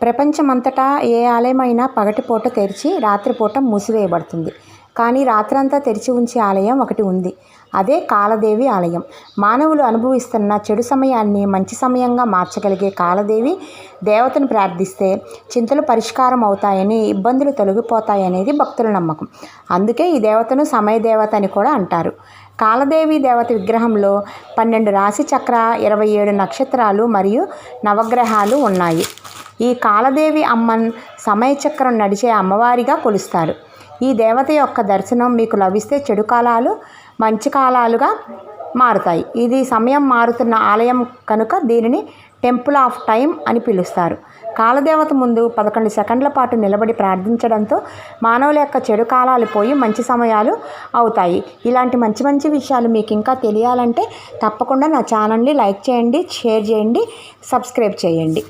ప్రపంచమంతటా ఏ ఆలయమైనా పగటిపూట తెరిచి రాత్రిపూట మూసివేయబడుతుంది. కానీ రాత్రంతా తెరిచి ఉంచే ఆలయం ఒకటి ఉంది. అదే కాలదేవి ఆలయం. మానవులు అనుభవిస్తున్న చెడు సమయాన్ని మంచి సమయంగా మార్చగలిగే కాలదేవి దేవతను ప్రార్థిస్తే చింతలు పరిష్కారం అవుతాయని, ఇబ్బందులు తొలగిపోతాయనేది భక్తుల నమ్మకం. అందుకే ఈ దేవతను సమయదేవత అని కూడా అంటారు. కాలదేవి దేవత విగ్రహంలో 12 రాశి చక్ర, 27 నక్షత్రాలు మరియు నవగ్రహాలు ఉన్నాయి. ఈ కాలదేవి అమ్మన్ సమయచక్రం నడిచే అమ్మవారిగా కొలుస్తారు. ఈ దేవత యొక్క దర్శనం మీకు లభిస్తే చెడు కాలాలు మంచి కాలాలుగా మారుతాయి. ఇది సమయం మారుతున్న ఆలయం కనుక దీనిని టెంపుల్ ఆఫ్ టైం అని పిలుస్తారు. కాలదేవత ముందు 11 సెకండ్ల పాటు నిలబడి ప్రార్థించడంతో మానవుల యొక్క చెడు కాలాలు పోయి మంచి సమయాలు అవుతాయి. ఇలాంటి మంచి మంచి విషయాలు మీకు ఇంకా తెలియాలంటే తప్పకుండా నా ఛానల్ని లైక్ చేయండి, షేర్ చేయండి, సబ్స్క్రైబ్ చేయండి.